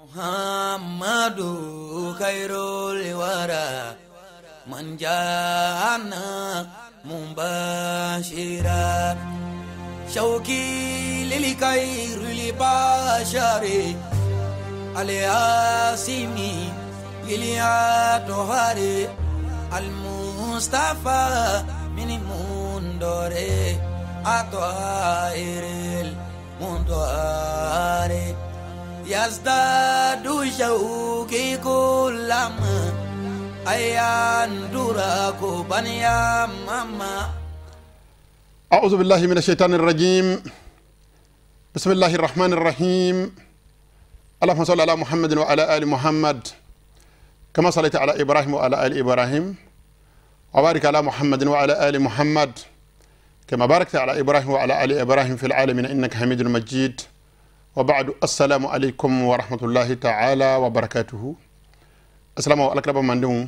محمد خير الورى من جاءنا مباشرا شوقي للخير لبشر الياسمي للياتهار المصطفى من مندور أطهير المندور يزداد شوقي كلما أيان دراك بنيا ماما. أعوذ بالله من الشيطان الرجيم. بسم الله الرحمن الرحيم. اللهم صل على محمد وعلى آل محمد كما صليت على إبراهيم وعلى آل إبراهيم وبارك على محمد وعلى آل محمد كما باركت على إبراهيم وعلى آل إبراهيم في العالمين إنك حميد مجيد. وبعد السلام عليكم ورحمة الله تعالى وبركاته. السلام عليكم من دون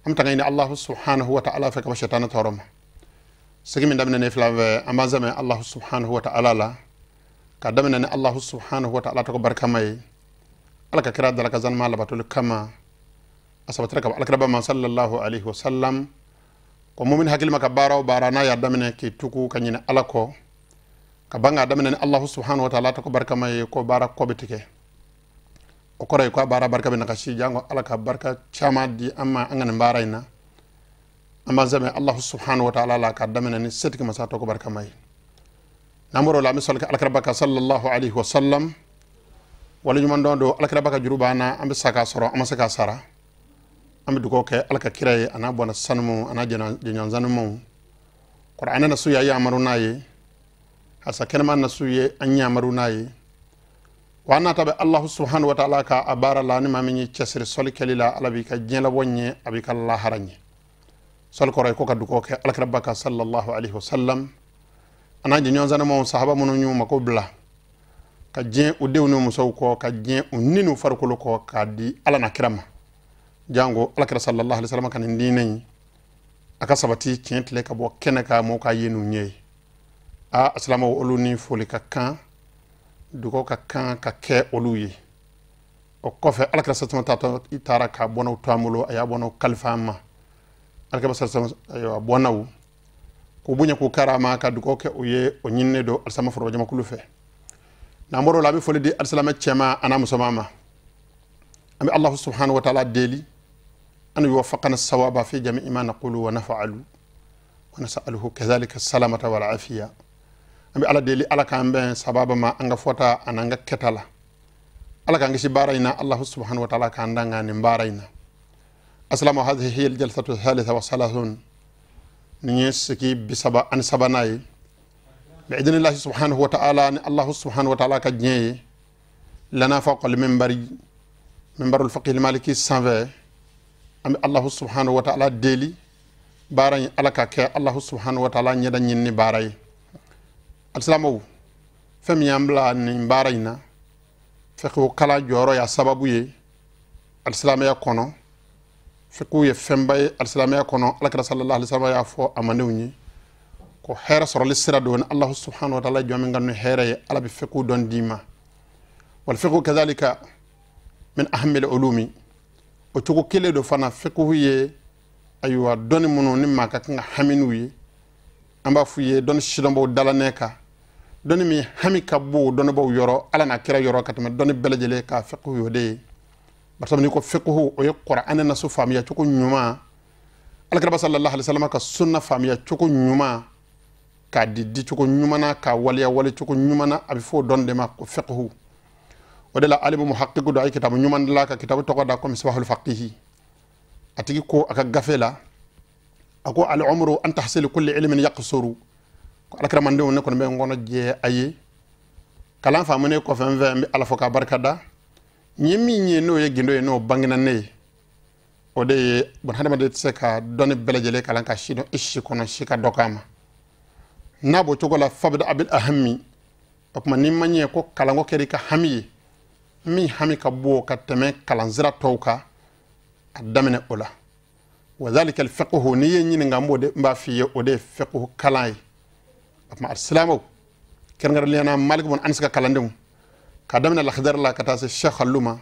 أم تغيني الله سبحانه وتعالى فكما شيطان تورم سكي من دمنا نفلا أما زمان الله سبحانه وتعالى لا كدمنا الله سبحانه وتعالى تكبر كما على كراد دلك زن ما لبتول كما أصبتك على كرب ما صلى الله عليه وسلم ومؤمن حكيم كبارا وبارانا يدمنا كي تكو كنينا علىكو kabanga damene Allah subhanahu wa ta'ala ko barka may ko bara ko betike o koray ko bara barka be nakashi jango alaka barka chama di amma angane barayna amma zame Allah subhanahu wa ta'ala la ka damene ni setike masato ko barka may namoro la misal ka alkarabaka sallallahu alaihi wa sallam wala ñu man do alkarabaka jurubana ambe saka soro amma saka sara ambe duko ke alka kiray ana bona sanmu ana jena zanmu qur'ana na suya ya amaruna yi asa kenema nasuye anya marunayi wana tabe Allah subhanahu wa ta'ala ka abara la ni mamini chesir sol kelila alabi ka jela wonye abika Allah haranye sol ko ray ko kaddu ko ke alkarabaka sallallahu alaihi wasallam ana je nyonzana mo sahaba mo nyu mako bla ka je o dewnu mo saw ko ka je o ninu farko ko ka di ala na kirama jango alkara sallallahu alaihi wasallam kan ndinay aka sabati kentle ka bo kenaka mo ka yenu nyey aslama olu ni foli ka kan duko ka kan ka ke olu ye o kofe alakra satama tato itara ka bona utamulo aya bona kalfama alaka basatama ayo bona wu ko bunya ko karama ka duko ke oye o nyinne do alsama foro jama kulufe na moro la mi foli di alsalama chema ana musomama ami Allah subhanahu wa ta'ala deli an yuwaffaqana as-sawaba fi jami'i ma naqulu wa naf'alu wa nas'aluhu kadhalika as-salamata wal afiya ambi ala deli ala kambe sababa ma anga fota ananga ketala ala kangi si barayna Allah subhanahu wa ta'ala kandanga ni barayna. Assalamu hadhihi hiya al-jalsatu thalitha wa salasun niyeski bisaba an sabanay bi'idhnillah subhanahu wa ta'ala ni Allah subhanahu wa ta'ala ka jeye lana fawqa al-minbari minbarul faqih al-maliki 120 ambi Allah subhanahu wa ta'ala deli baray ala ka ke Allah subhanahu wa ta'ala nyeda nyinni baray alsalamo fem yambla ni barayna fekho kala joro ya sababu ye alsalama ya kono fekho ye fembay alsalama ya kono alakra sallallahu alaihi wasallam ya fo amanewni ko hera soro lisira don Allah subhanahu wa ta'ala jomi ngam hera ala bi fekho don dima wal fekho kadhalika min ahammi ulumi o tugo kele do fana fekho ye aywa doni muno ni maka nga haminu ye amba fuye don shidombo dalaneka doni mi hami kabbu doni bo yoro ala na kira yoro katama doni belejele ka fiqhu yode batam ni ko fiqhu o ye qur'an na su famiya tuko nyuma alkaraba sallallahu alaihi wasallam ka sunna famiya tuko nyuma ka diddi tuko nyuma na ka waliya wali tuko nyuma na abi fo donde ma ko fiqhu o de la alimu muhaqqiqu do ay kitabu nyuma la ka kitabu to da ko misbahul faqihi atigi ko aka gafela ako al umru an tahsil kulli ilmin yaqsuru ko alakra mande won ko be ngono je aye kala fa mune ko fen ve ala foka barkada nyimi nyi no ye gindo no bangina ne o de bon hadama de seka doni belejele kala ka shido ishi kono shika dokama nabo chogola fabda abil ahammi ko man nimanye ko kala ngo keri ka hami mi hami ka bo ka teme kala zira tawka adamene ola وذلك الفقه ني نغامو دي مبا في اودي فقه كلاي ما السلام كرنغر لينا مالك بن انسكا كلاندم kadamna la khadar la kata se Cheikh Alluma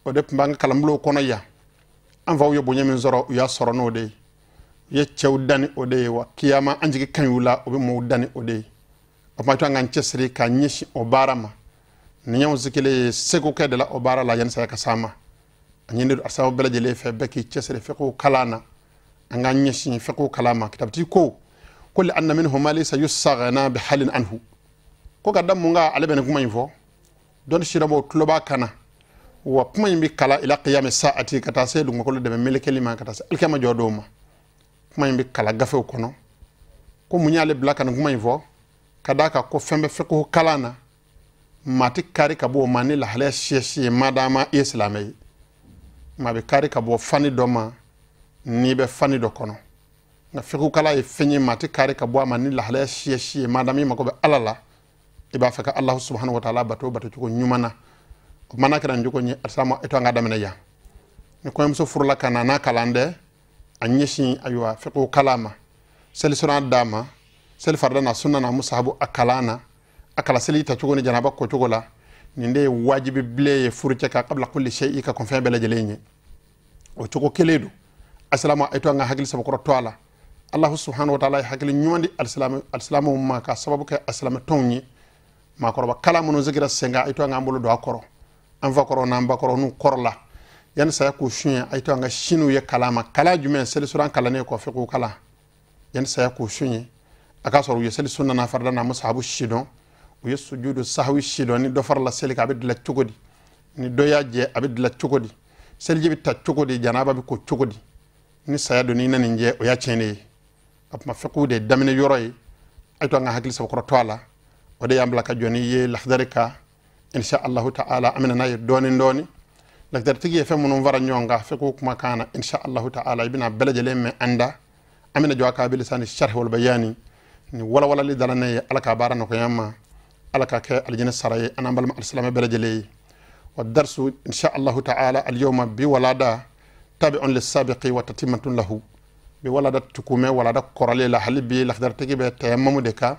o de mbang kalamlo kono ya an faw yo bonyamin zoro ya soro no de ye chew dani o de wa kiyama anjigi kanyula o be mo dani o de o ma to ngan cesri ka nyishi o barama ni nyaw zikile seko ke de la o bara la yan sa ka sama anyinde asaw belaje le fe beki cesri fiqu kalana anga nyishi fiqu kalama kitabti ko kulli anna minhum ma laysa yusaghana bi halin anhu ko gadam munga alebe ne kuma info don shiramo tuloba kana wa kuma yimbi kala ila qiyam saati kata se dum ko de melekeli ma kata se alkama jodoma kuma yimbi kala gafe kono ko munyale blaka kuma info kadaka ko fembe fiqhu kalana mati kari kabo mani la hala sheshi madama islamai ma be kari kabo fani doma ni be fani do kono na fiqhu kala e fenyi mati kari kabo mani la hala sheshi madama mako be alala iba faka Allah subhanahu wa ta'ala bato ko nyumana mana kran joko ni asama eto nga damena ya ni ko yamso furla kana na kalande anyeshi aywa fiqhu kalama sel sura dama sel fardana sunna na musahabu akalana akala seli ta tugo ni janaba ko tugo la ni nde wajibi bleye furce ka qabla kulli shay'i ka kon fa bela jelenye o tugo keledu assalamu eto nga hagil sabako toala Allah subhanahu wa ta'ala hagil nyumandi alislamu ma ka sababu ka aslamu tonyi ma koroba kala mono zigira senga eto nga mbolo do akoro anfa koro na mba koro nu korla yan saya ko shunya eto nga shinu ye kalama kala jumen sel suran kala ne ko fiqhu kala yan saya ko shunye aka soro ye sel sunna na farda na musahabu shidon o ye sujudu sahwi shidon ni do farla sel ka bidla chugodi ni do yaje abidla chugodi sel jibi ta chugodi janaba bi ko chugodi ni saya do ni nan nje o ya chene apma fiqhu de damine yoroy eto nga hakil sa ko toala o de yambla ka joni ye lakhdarika insha Allah ta'ala amina nay doni lakdar tigi fe mun wara nyonga fe ko kuma kana insha Allah ta'ala ibina belajele me anda amina jwaka bil lisan sharh wal bayani ni wala li dalane alaka barana ko yamma alaka ke aljina saraye ana bal ma alislam belajele wa darsu insha Allah ta'ala al yawma bi walada tabi'un lis sabiqi wa tatimmatun lahu bi walada tukume walada korale la halibi lakdar tigi be tayammamu de ka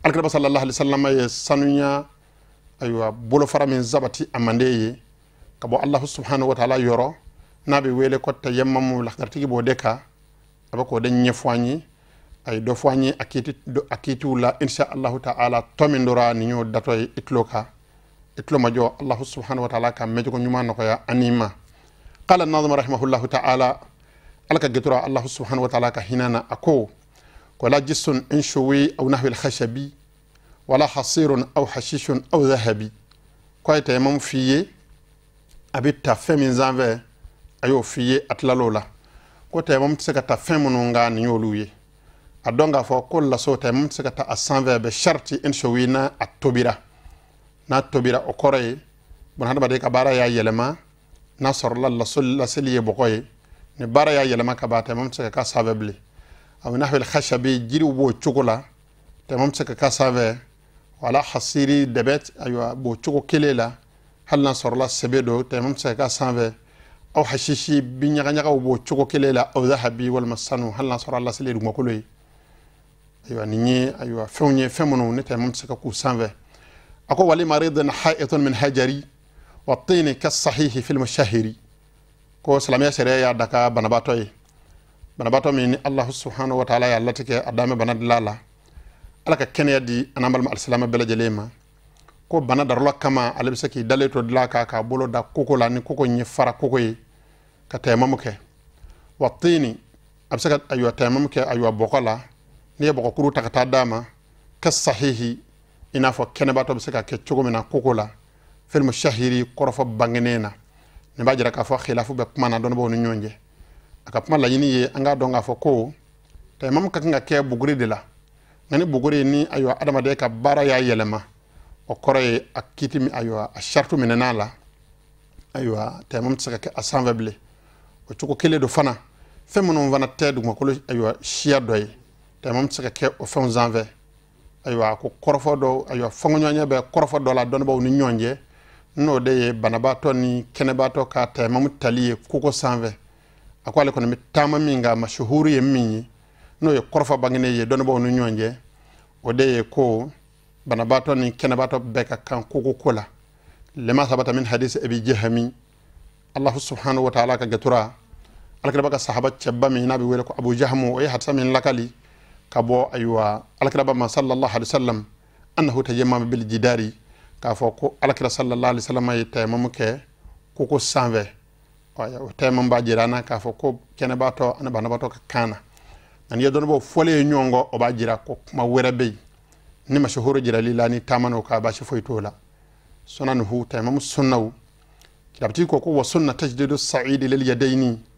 alkaba sallallahu alaihi wasallam ye sanunya aywa bolo fara min zabati amandeye kabo Allah subhanahu wa ta'ala yoro nabi wele ko tayammamu lakdartigi bo deka abako den nyefwani ay do fwani akiti wala insha Allah ta'ala tomindora ni nyo datoy itloka itloma jo Allah subhanahu wa ta'ala kam mejo ko nyuma no ko ya anima qala an-nazim rahimahullah ta'ala alaka getura Allah subhanahu wa ta'ala ka hinana ako ko la jisun inshuwi aw nahwi al-khashabi wala hasirun aw hashishun aw dhahabi ko ay tayammum fiye abita femin zanve ayo fiye atlalola ko tayammum tsaka ta femunu ngani yoluye adonga fo ko la so tayammum tsaka ta asanve be sharti inshawina atobira na tobira o korey bon hada bade ka bara ya yelema na sorla la sol seliye bokoy ne bara ya yelema ka ba tayammum tsaka ka saveble aw nahwi al-khashabi jiri wo chokola tayammum tsaka ka save wala hasiri debet aywa bo choko kelela halna sorla sebedo tayammum tsaka ka save aw hashishi binya nya bo choko kelela aw dhahabi wal masanu halna sorla sele dum ko loy aywa ninyi aywa fewnye femono ne tayammum tsaka ku save ako wali maridun ha'itun min hajari wa tin ka sahih fi al-mushahiri ko salamiya sharia daka banabato min Allah subhanahu wa ta'ala ya latike adame banadlala alaka kenya di anambal ma al-salama bela jelema ko banadarlo kama alibsaki daleto dilaka ka bolo da kokola ni koko nyi fara kokoy ka taymamuke wa tini absaka aywa taymamuke aywa bokola ni boko kuru takata dama ka sahihi ina fo kene bato bisaka ke chugumina kokola fil mushahiri korofo bangenena ne bajira ka fo khilafu be kuma na don bo no nyonje aka kuma la yini ye anga donga fo ko taymam ka nga ke buguri de la ngani buguri ni aywa adama de ka bara ya yelema o koroy akiti mi aywa ashartu minana aywa taymam tsaka ke asanveble o chuko kele do fana femono vana tedu ngako aywa shia doy taymam tsaka ke o fon zanve aywa ko korofo do aywa fongonyonya be korofo do la don bo ni nyonje no de banabato ni kenebato ka taymam taliye kuko sanve akwale kono mi tamaminga mashuhuri yemmi no ye korfa bangene ye don bo no nyonje o de ko banabato ni kenebato beka kan kuko kola lima sabata min hadis abi jahmi Allah subhanahu wa ta'ala ka gatura alkira baka sahaba cebba mi nabi wele ko abu jahmu o hadsa min lakali kabo aywa alkira ba sallallahu alaihi wasallam annahu tayammama bil jidari ka fo ko alkira sallallahu alaihi wasallam ay tayammum ke ko sanve waya tayammum ba jirana ka fo ko kene ba to ana bana ba to kana nan yedon bo fole nyongo o ba jira ko ma wera be ni mashhuru jira lilani tamano ka ba shi foitola sunan hu tayammum sunnahu kilabti ko wa sunna tajdidu as-sa'id lil yadaini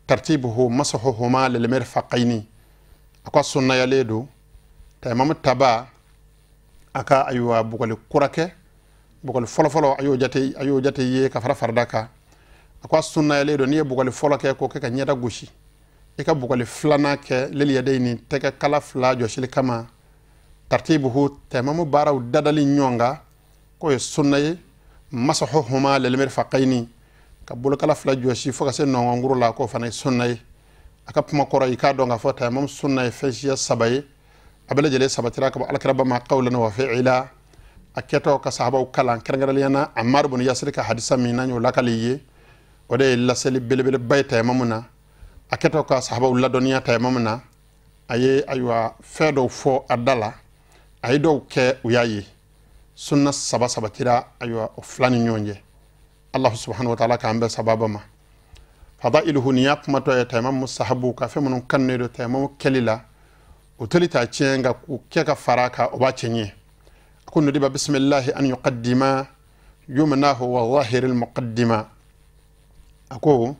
tartibuhu masahuhuma lil mirfaqaini akwa sunna ya ledo tayammum taba aka aywa bukali kurake bukali folo ayo jate ye ka fardaka akwa sunna ya ledo ni bukali folo ke ko ka nyeda gushi ika bukali flana ke lil yadaini teka kala fla jo shil kama tartibuhu tayammum baraw dadali nyonga ko sunna ye masahuhuma lil mirfaqaini kabul kala fla joshi foka se no nguru la ko fanay sunnay aka puma koro ika do nga fota mom sunnay feshiya sabay abala jele sabatira ka alkaraba ma qawlan wa fi'ila aketo ka sahaba kala kergaral yana ammar bun yasir ka hadisa min nanyo lakaliye ode la seli belbel bayta mamuna aketo ka sahaba la doniya ta mamuna aye aywa fedo fo adala ay do ke uyayi sunna sabatira aywa flani nyonje Allah subhanahu wa ta'ala ka ambe sababa ma fadailuhu niyaq mato ya taymam musahabu ka fe munun kanne do taymam kelila utolita chenga ku keka faraka oba chenye akunu diba bismillah an yuqaddima yumnahu wa zahir al muqaddima ako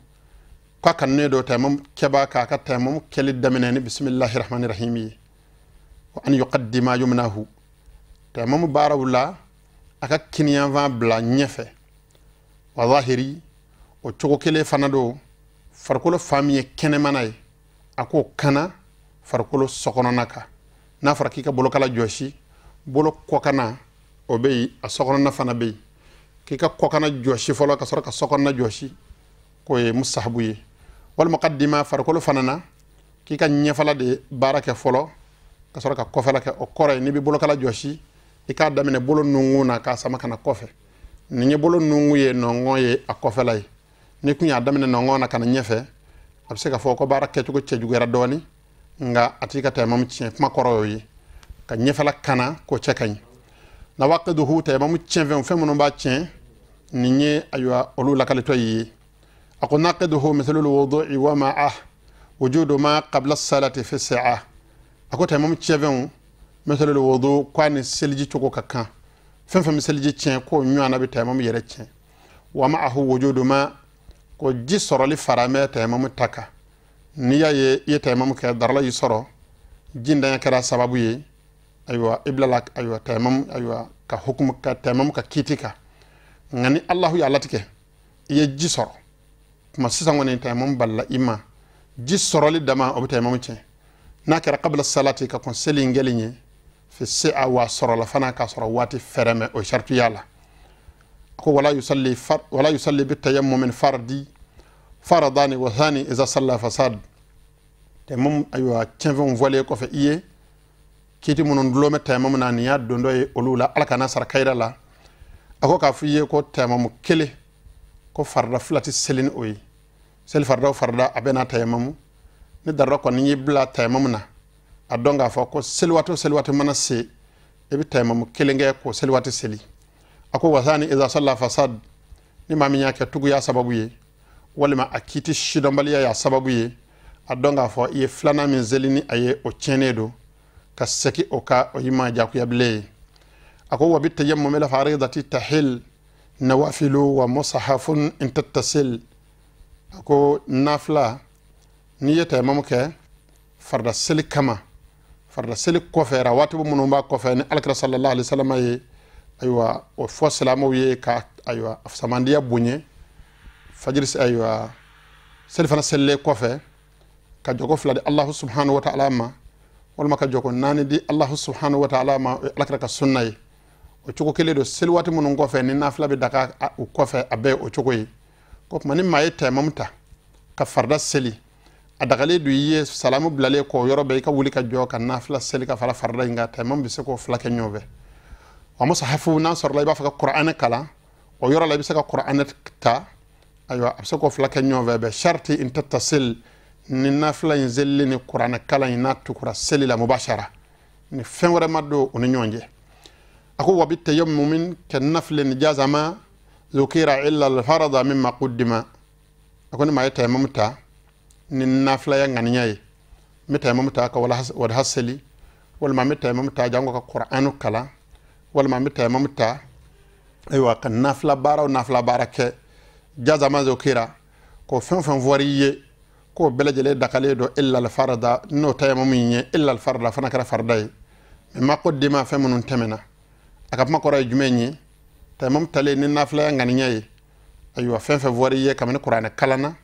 ka kanne do taymam keba ka taymam kelid damene bismillahir rahmanir rahim wa an yuqaddima yumnahu taymam barawla aka kinyan va bla nyefe wa zahiri o chogo kele fanado farkolo famiye kene manay ako kana farkolo sokono naka na farakika bolo kala joshi bolo kokana obey a sokono na fana bey kika kokana joshi folo ka soraka sokono na joshi ko e mustahabu yi wal muqaddima farkolo fanana kika nyefala de baraka folo ka soraka kofela ke o kore ni bi bolo kala joshi ika damine bolo nunguna ka sama kana kofe ni bolo nungu ye nongo ye akofelay ni kunya damene nongo na kana nyefe abse ka foko baraka to ko cejugera doni nga atika tamam cien ma koro yi ka nyefela kana ko cekany na waqiduhu tamam cien fe mo ba cien ni nye aywa olu lakale to yi aqul naqiduhu mithlu alwudu'i wa ma'ah wujudu ma qabla as-salati fi as-sa'a ako tamam cien fe mithlu alwudu kwani selji to ko kakan fem selji cien ko nyana bi tamam yere cien wa ma'ahu wujudu ma ko ji soro li farame tamam taka niya ye tamam ka darla yi soro jinda ya kara sababu ye aywa iblalak aywa tamam aywa ka hukum ka tamam ka kitika ngani Allah ya latike ye ji soro ma sisa ngoni tamam balla ima ji soro li dama obi tamam cien na kara qabla salati ka kon selingelinye fi sa'a wa soro la fana ka soro wati fereme o shartu yala ko wala yusalli bi tayammum min faradan wa thani idha salla fasad tayammum aywa tienvon voler ko fe iye kiti munon dulome tayammum na niya dondo e olula alkana sar kayra la ako ka fiye ko tayammum kele ko farda flati selin oyi sel farda abena tayammum ni darra ko ni bla tayammum na adonga fa ko selwato manase ebi tayammum kele nge ko selwato seli ako wasani idha salla fasad ni mami nyake tugu ya sababu ye walima akiti shidombaliya ya sababu ye adonga fo ye flana min zelini aye o chenedo ka seki o ka o yima jaku yable ako wabi tayammum la faridati tahil nawafilu wa musahafun in tattasil ako nafla ni yete mamuke farda seli kama farda seli kofera watu munum ba kofe ni alkira sallallahu alaihi wasallam ye aywa o fo salamo ye ka aywa afsamandiya bunye fajris aywa selfana selle kofe ka jogo flade Allah subhanahu wa ta'ala ma wal maka jogo nani di Allah subhanahu wa ta'ala ma alakra ka sunnay o chogo kele do selwati mun ngofe ni nafla be daka o kofe abe o chogo yi ko mani mayete mamta ka farda seli adagale du yi salamu blale ko yorobe ka wuli ka joka nafla seli ka fara farda inga tamam bi se ko flake nyove wa musahafu na sor lay ba fa qur'an kala o yoro la bi saka qur'an ta aywa absako flaka nyove be sharti in tattasil ni nafla nzelli ni qur'an kala ni natu qura selila mubashara ni fenwara maddo on nyonje ako wabi tayammumin kan nafli jazama zukira illa al farada mimma qaddima akoni ma tayammumta ni nafla ya nganiyaye mita tayammumta ka wala hasali wala ma mita tayammumta jango ka qur'anu kala wala ma mita tayammumta aywa kan nafla bara ke jazama zukira ko fen voiriye ko belajele dakale do illa al farada no tayammumin illa al farada fana kara fardai mimma qaddima fe munun temena akap makora jumenyi tayammum tale ni nafla ya nganiyaye aywa fen voiriye kamane qur'an kalana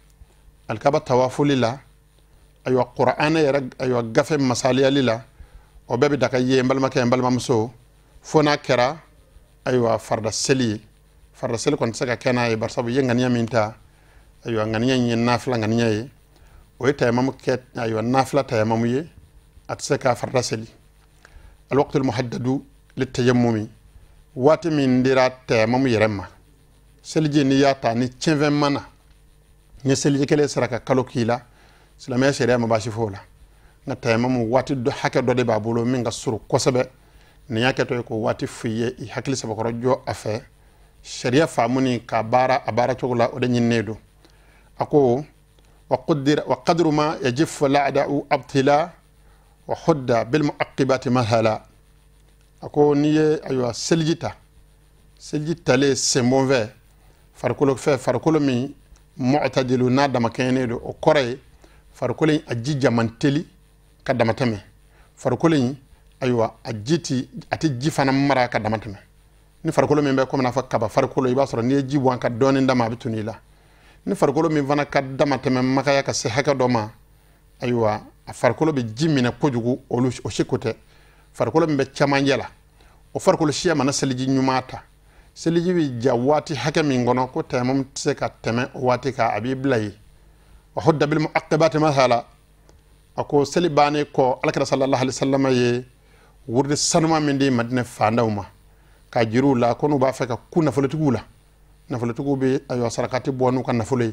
alkaba tawafuli la aywa qur'ana yara aywa gafe masaliya lila o bebe daka ye mbalma ke mbalma muso fona kera aywa farda seli kon saka kena e barsabu ye ngania minta aywa ngania yin nafla ngania ye o tayammum ke aywa nafla tayammum ye atsaka farda seli الوقت المحدد للتيمم وات من ديرا تيمم يرما سلجي نياتا ني 90 مانا ni selji kele saraka kalo kila silama sharia mabashi fola na tayammum wati do hake do de babulo minga suru kosabe ni yake to ko wati fiye i hakli sabako jo afa sharia famuni ka bara abara tugula o de nyinnedo ako wa qadru ma yajif la'da'u abtila wa hudda bil mu'aqibati mahala ako niye aywa seljita le sembonve farkolo mi mu'tadilu na dama kene do o kore farkolin ajija manteli ka dama tame farkolin aywa ajiti ati jifana mara ka dama tame ni farkolo min be ko na fa kaba farkolo iba soro ni jibu an ka doni ndama bitunila ni farkolo min vana ka dama tame makaya ka se haka doma aywa farkolo be jimina kojugu o shikote farkolo min be chamanjela o farkolo shiya mana seliji nyumata seliji wi jawati haka min gono ko tayammum tseka teme wati ka abi blay wa hudda bil mu'aqqibat mathala ako selibane ko alkara sallallahu alaihi wasallam ye wurde sanuma min di madina fandawma ka jiru la kono ba feka kuna folotugula na folotugu be ayo sarakati bonu kan nafulay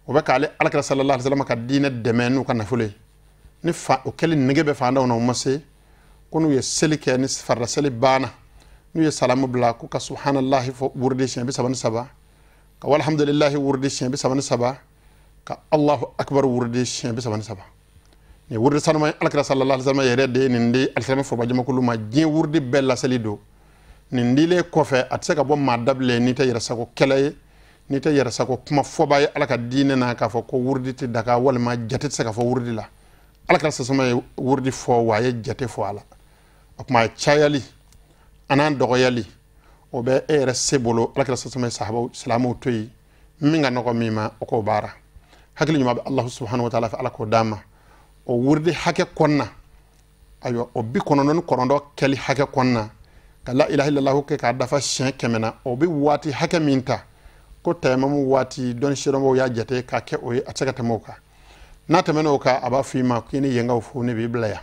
o be kale alkara sallallahu alaihi wasallam ka dina demenu kan nafulay ni fa o kele ngebe fandaw no mase kono ye selike ni farra selibana nu ye salamu bla ko ka subhanallahi fo wurde shen bi 77 ka walhamdulillahi wurde shen bi 77 ka allahu akbar wurde shen bi 77 ni wurde sanuma alkara sallallahu alaihi wasallam yere de ni ndi alkara fo bajama ko luma jin wurde bella salido ni ndile kofe atseka bo ma dable ni ta yera sako kele ni ta yera sako kuma fo baye alaka dine na ka fo ko wurde ti daga wal ma jatet saka fo wurde la alkara sallallahu wurde fo waye jate fo ala akma chayali anan dogoyali o be ere sebolo alakira sasama sahaba salamu toyi minga noko mima o ko bara hakili nyuma Allah subhanahu wa ta'ala fa alako dama o wurdi hake konna ayo o bi kono non korondo keli hake konna ka la ilaha illallah ke ka dafa shen kemena o bi wati hake minta ko taymamu wati don shiromo ya jate ka ke o ataka tamoka na tameno ka aba fima kini yenga fu ne bi blaya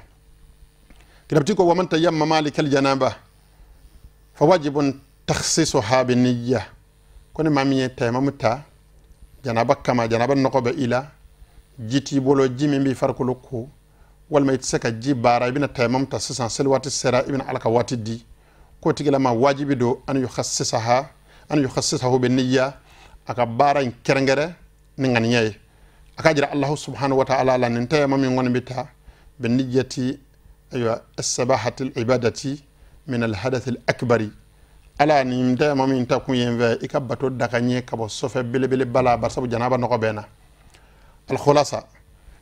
kidabti ko waman tayammama malikal janaba فواجب تخصيصها بالنية كوني مامي تيممتا جنابك كما جناب النقب إلى جيتي بولو جيمي بي فرقلوكو والما يتسكى جي بارا ابن تيممتا سسان سلوات السراء ابن على واتي دي كوتي لما واجب دو أن يخصصه بالنية أكا بارا كرنجرة نغنية أكا جرى الله سبحانه وتعالى لأن تيممي ونبتا بالنية أيوة السباحة العبادة من الحدث الأكبر على نيمتا مامين تاكو ينفا إكباتو داكانيه كابو صوفي بلي بلا برسابو جنابا نوكو بينا الخلاصة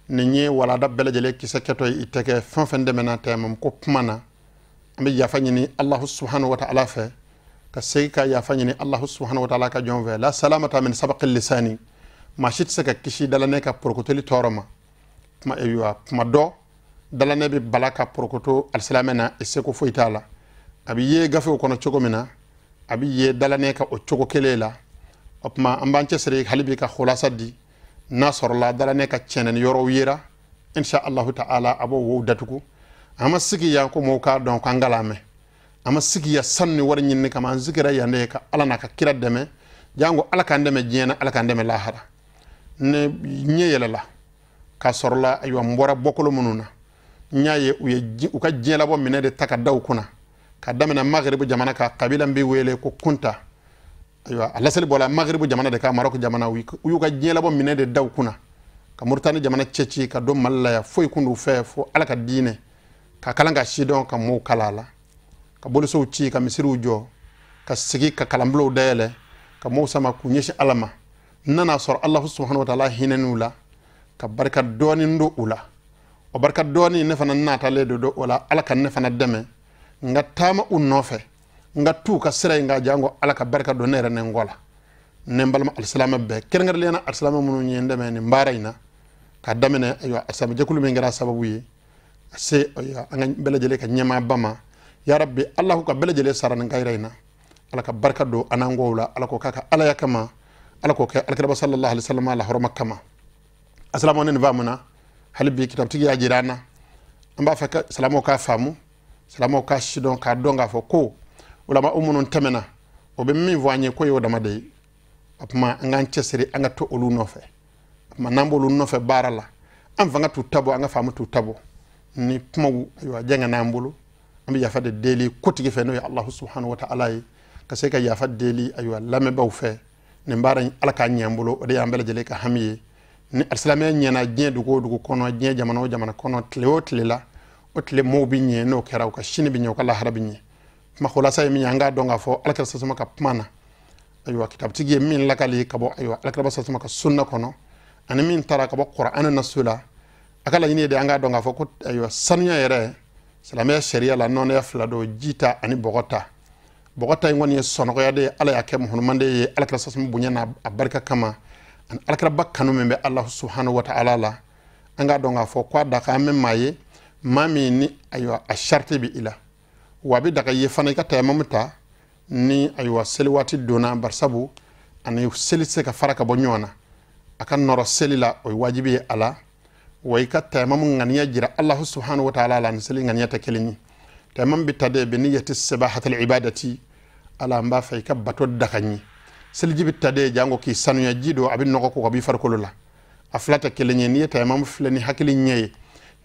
نيني ولا داب بلا جلي كي سكتو يتكي فن دمنا تيمم كو بمانا أمي يافانيني الله سبحانه وتعالى في كسيكا يافانيني الله سبحانه وتعالى كجونفا لا سلامة من سبق اللساني ما شيت سكا كشي دلانيكا بروكوتولي تورما ما ايوا ما دو دلاني بي بلاكا بروكوتو السلامنا اسيكو فويتالا abi ye gafe ko no chogo mina abi ye dalane ka o chogo kelela opma ambanche sere halibi ka khulasa di nasor la dalane ka chenen yoro yira insha Allah ta'ala abo wo datuku ama sigi ya ko mo ka don ko ngalame ama sigi ya sanni war nyinni kama zikira yande ka ala na ka kira deme jango ala kan deme jena ala kan deme lahara ne nyeyela la ka sorla aywa mbora bokolo mununa nyaye u ka jela bo minede taka daw kuna ka damena maghribu jamana ka kabila mbi wele ko kunta aywa alasali bola maghribu jamana de ka maroko jamana u ka jela bo minede daw kuna ka murtani jamana ceci ka do mallaya foy kundu fe fo ala ka dine ka kalanga shidon ka mo kalala ka boliso ci ka misiru jo ka sigi ka kalamblo dele ka mo sama ku nyeshi alama nana sor allah subhanahu wa ta'ala hinenula ka barka doni ndo ula o barka doni ne fana nata le do wala ala kan ne fana deme nga tama unnofe nga tu ka sira nga jango ala ka barka do nere ne ngola ne mbalma alsalama be kerengar lena alsalama munu nyende men mbarayna ka damene ayo asama jakulu me ngara sababu yi se ayo anga bela jele ka nyama bama ya rabbi allah ka bela jele sarana ngayrayna ala ka barka do anangowla ala ko kaka ala yakama ala ko ke alkaba sallallahu alaihi wasallam ala horma kama assalamu alaikum vamuna halbi kitab tigi ya jirana amba fa salamu ka famu salamu ka shidon ka donga fo ko ulama umunun temena o be min voanye ko yo dama de apma ngan ceseri anga to olu nofe apma nambo lu nofe barala am vanga tu tabo anga famu tu tabo ni pmawu ayo janga nambulu ambi ya fade deli kotigi fe no ya allah subhanahu wa ta'ala ka se ka ya fade deli ayo lame baw fe ne mbara ala ka nyambulo o de yambele jele ka hamiye ni alsalame nyena jeen dugo kono jeen jamana kono tleotlela o tle mobi nye no keraw ka shini bi nyoka la harabi nye ma khulasa mi nyanga donga fo alakal sasuma ka pmana aywa kitab tigi min lakali kabo aywa alakal sasuma ka sunna kono ani min tara kabo qur'an nasula akala yini de anga donga fo ko aywa sanya yere salame sharia la non ya flado jita ani bogota ngoni sono ko yade ala yakem hono mande alakal sasuma bunyana abarka kama an alakal bakkanu membe allah subhanahu wa ta'ala la anga donga fo kwa daka memaye mami ni aywa asharti bi ila wabi daga yefana ka tayamamta ni aywa selwati dona barsabu ani selise ka faraka bonyona akan noro selila o wajibi ala way ka tayamam ngania jira allah subhanahu wa ta'ala lan seli ngania takelini tayamam bitade bi niyyati sabahati alibadati ala mba fay ka bato dakani selji bitade jango ki sanuya jido abin noko ko bi farkolula aflata kelenye ni tayamam flani hakili nyeye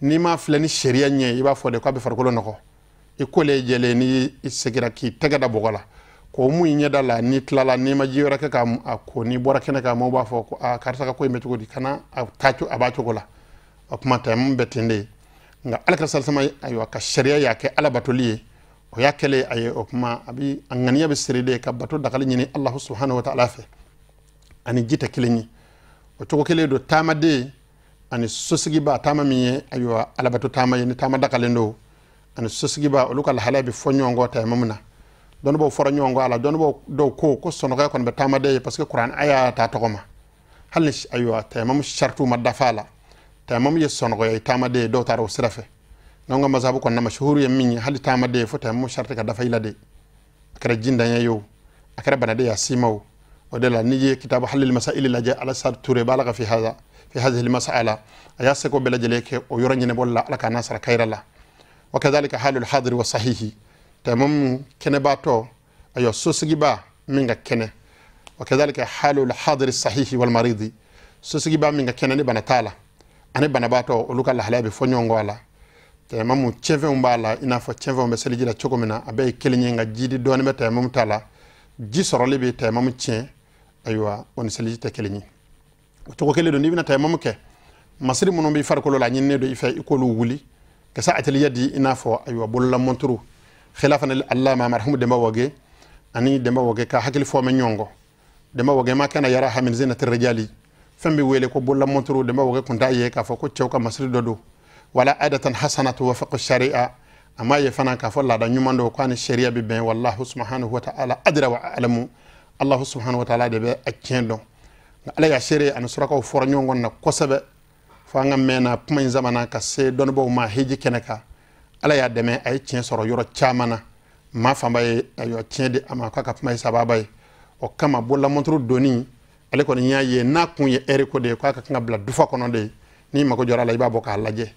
ni ma flani sharia nyeye iba fode ko bi farkolo noko ikole jele ni isegira ki tegada bogola ko mu nyeda la ni tlala ni ma jiwra ka kam ko ni bora kene ka mo ba fo ko a karta ka ko metu ko di kana a tachu abacho gola akuma tam betende nga alaka salsama ayo ka sharia yake ala batoliye o yakele ay okuma abi anganiya be siride ka bato dakali nyini allah subhanahu wa ta'ala fe ani jita kilini o to ko kele do tamade ani sosigi ba tamami ayo ala bato tamaye ni tamada kalendo ani sosigi ba oluka la halabi fonyongo ta mamuna don bo foro nyongo ala don bo do ko sono ga kon be tamade parce que qur'an aya ta tokoma halni ayo ta mam shartu madafala ta mam ye sono ga tamade do taro sirafe nonga mazhabu kon na mashhuru ya minni hali tamade fo ta mam shartu ka dafa ilade akara jinda yo akara banade ya simaw ودلا نيجي كتاب حل المسائل اللي جاء على سر توري بالغ في هذه المسألة أياسكو بلا جليك ويرني نقول لك ناصر خير الله وكذلك حال الحاضر والصحيح تمام كنباتو أيو سوسجبا منك كنه وكذلك حال الحاضر الصحيح والمريض سوسجبا منك كنه نبنا تالا أنا بنباتو ولوك الله لا بفنيون ولا تمام تشفي مبالا إنافو تشفي مبسلي جلا تشوكمنا أبي كلينينغا جدي دون متى تمام تالا جي سرالي بي تمام تشين أيوة ونسلي تكليني وتوكل له نبينا تمام كه مصري منو بيفرق له لعنين ندو يفعل يقولوا ولي كساعة اليد إنافو أيوة بولا منترو خلافا الله مرحوم دم وجه أني دم وجه كحكي فو من يونغو دم وجه ما كان يراها من زينة الرجال فم بيويلك بولا منترو دم وجه كنت أيه كفوكو تشوكا مصري دودو ولا عادة حسنة وفق الشريعة أما يفنا كفول لا دنيمان دو كان الشريعة ببين والله سبحانه وتعالى أدرى وأعلم الله سبحانه وتعالى دبي أكيندو ala ya shere an suraka o fornyo ngonna kosabe fa ngam mena pmain zamana ka se don bo ma heji keneka ala ya deme ay tien soro yoro chamana ma famba ayo tiende ama ka pmai sababay o kama bolla montru doni ale ko nyaaye na kunye ere ko de ka ngabla du fa kono de ni mako jora la ibabo ka laje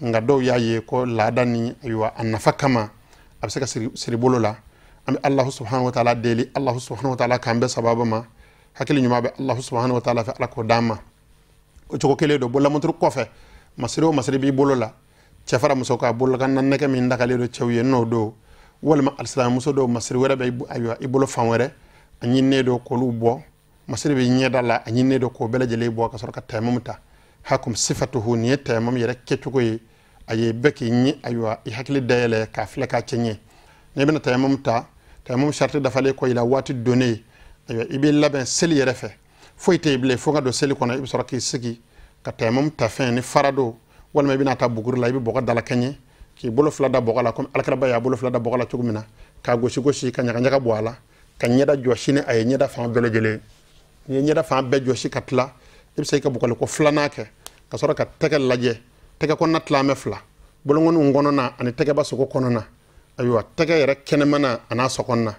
nga do yaaye ko ladani ayo annafa kama absaka siri bolola am Allah subhanahu wa ta'ala deli Allah subhanahu wa ta'ala kambe sababa ma hakili nyuma be Allah subhanahu wa ta'ala fa ala ko dama o choko kele do bolla montru kofe masiri bi bolola chafara musoka bolola kan nan neke min dakale do chawye no do walma alislam muso do masiri wera be aywa ibolo fanwere anyinne do ko lubo masiri be nyedala anyinne do ko bela jele bo ka sorka tamamta hakum sifatuhu ni tamam yere kechuko yi aye beki nyi aywa i hakili dayele ka fleka chenye ne bena tamamta tamam sharti dafale ko ila wati donné aywa ibe laben seli yere fe foyte ible fo ga do seli kono ibe sorka sigi ka tamam ta fin ni farado walma bina ta bugur la ibe boga dala kanye ki bolo fla da boga la comme alkaraba ya bolo fla da boga la tugumina ka goshi ka nyaka boala ka nyeda joshine ay nyeda fa bele jele ni nyeda fa be joshi katla ibe sey ka bukale ko flana ke ka soro ka tege laje tege ko natla me fla bolo ngonu ngono na ani tege ba soko kono na aywa tege yere kenemana ana sokonna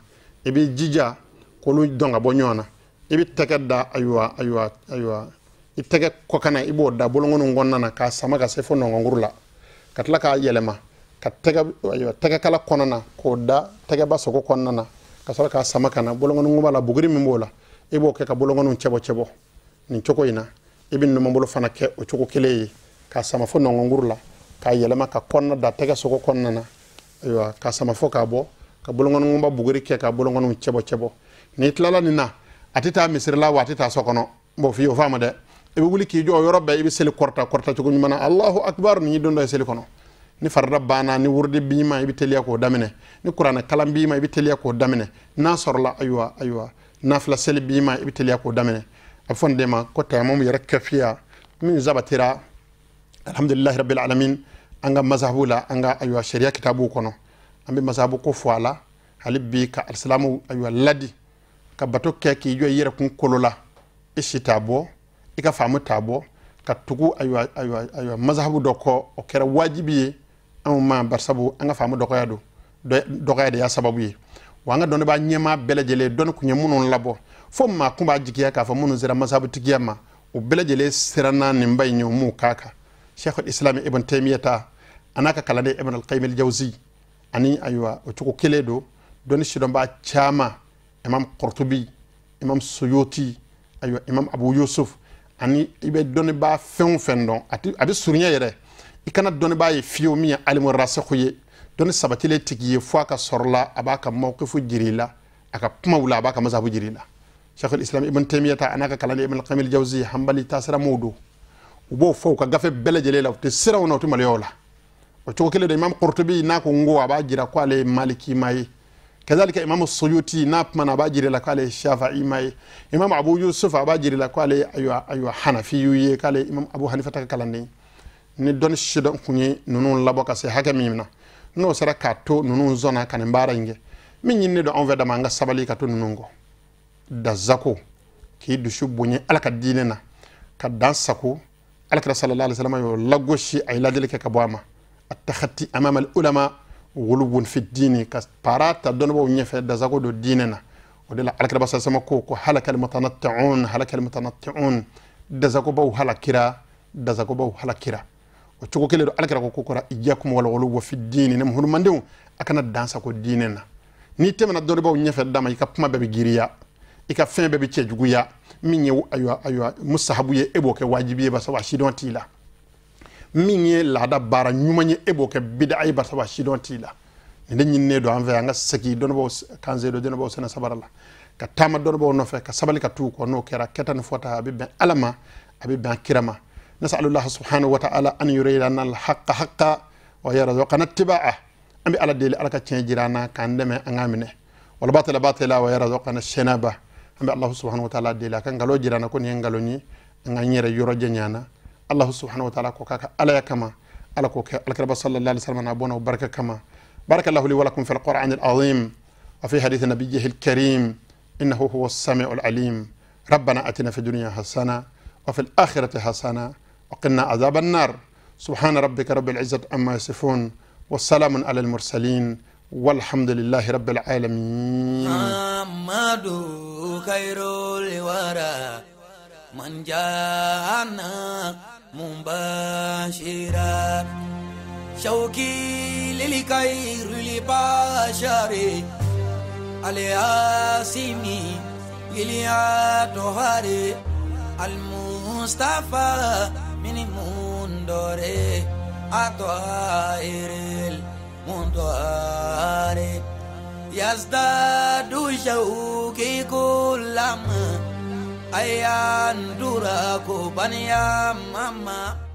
ibe jija ko lu donga bo nyona ibe tege da aywa itege ko kana ibo da bolo ngonu ngonna na ka sama ka sefo no ngurula katla ka yelema ka tege kala kono na ko da tege ba soko konna na ka soro ka sama kana bolo ngonu ngubala buguri mimbola ibo ke ka bolo ngonu chebo ni choko ina ibin no mambolo fana ke o choko kele ka sama fo no ngurula ka yelema ka konna da tege soko konna na aywa ka sama fo ka bo ka bolo ngonu ngumba buguri ke ka bolo ngonu chebo ni tlala ni na atita misirla wa atita sokono mbo fi o fama de ebe wuli ki jo yorobe ibe seli korta choko nyumana Allahu akbar ni dondo seli kono ni farda bana ni wurde bima ibe teliya ko damene ni qur'ana kalam bima ibe teliya ko damene na sorla aywa nafla seli bima ibe teliya ko damene afonde ma ko tamam yara kafiya min zabatira alhamdulillah rabbil alamin anga mazhabula anga aywa sharia kitabu kono ambe mazhabu ko fwala halibbi ka alislamu aywa ladi ka bato keki jo yere kun kolola ishitabo ika famu tabo ka tugu aywa mazhabu doko o kera wajibi amma barsabu anga famu doko yado doko yade ya sababu yi wanga don ba nyema belejele don ku nyemunon labo fo ma kumba jikiya ka fa munu zira mazhabu tigiyama o belejele sirana nimbay nyomu kaka Sheikh al-Islam Ibn Taymiyyah anaka kalade Ibn al-Qayyim al-Jawzi ani aywa o tuko keledo don shidon ba chama Imam Qurtubi Imam Suyuti aywa Imam Abu Yusuf ani ibe doni ba fen don ati abi surnya yere ikana doni ba ye fiyo miya alimu rasikhuye doni sabatile tigiye fo ka sorla abaka mawqifu jirila aka pumawla abaka mazhabu jirila Sheikh al-Islam Ibn Taymiyyah anaka kalani Ibn al-Qayyim al-Jawzi hanbali tasra mudu ubo fo ka gafe bele jelela te sira wona to maliola o to kele de Imam Qurtubi nako ngo aba jira ko ale Maliki mai كذلك إمام السيوطي نابمنا باجري لقال الشافعي ماي إمام أبو يوسف باجري لقال أيوة حنفي قال إمام أبو حنيفة كلامني ندون الشدة كوني نون لبوكا سي حكمينا نو سرا كاتو نون زونا كان مبارنجي من يندو أنفع دمانغا سبالي كاتو نونغو دزاكو كي دشو بني على كديننا كدان سكو على كرا صلى الله عليه وسلم يلغوشي أي لاجلك كبواما التخطي أمام العلماء غلو في الدين كبارات دونبو نيفه دزاكو دو ديننا ودلا على كرا بس سما كو هلك المتنطعون دزاكو بو هلكيرا دزاكو بو هلكيرا وتشوكو كيلو على كرا كو كورا اياكم ولا غلو في الدين نم هون ماندو اكنا دانساكو ديننا ni temana doni baw nyefe dama ika puma bebe giriya ika fin bebe chejuguya minye aywa musahabu ye eboke wajibi ba sawa shidon tila minye lada bara nyumanye eboke bid'a ba sawa shidon tila ni nyinne do anve nga saki don baw kanze do don baw sena sabarala ka tama don baw no fe ka sabali ka tu ko no kera ketan fota be alama abi ben kirama nasallallahu subhanahu wa ta'ala an yuridana al haqqa haqqa wa yarzuqana ittiba'ah ambi ala deli ala ka cien jirana kan deme angamine wala batala wa yarzuqana shanaba ambi allah subhanahu wa ta'ala deli kan galo jirana ko ni ngalo ni nganyere yoro jenyana allah subhanahu wa ta'ala ko kaka ala yakama ala ko ala karba sallallahu alaihi wasallam abuna baraka kama barakallahu li wa lakum fil qur'an al azim wa fi hadith nabiyhi al karim innahu huwa as-sami'u al alim ربنا اتنا في الدنيا حسنه وفي الاخره حسنه وقنا عذاب النار سبحان ربك رب العزه عما يصفون والسلام على المرسلين والحمد لله رب العالمين محمد خير الورى من جاءنا مباشرا شوقي للخير لبشري الياسمي للياتهاري المصطفى من مندوري أطهير المندوري يزداد شوقي كلما أيان دراكو بنيا ماما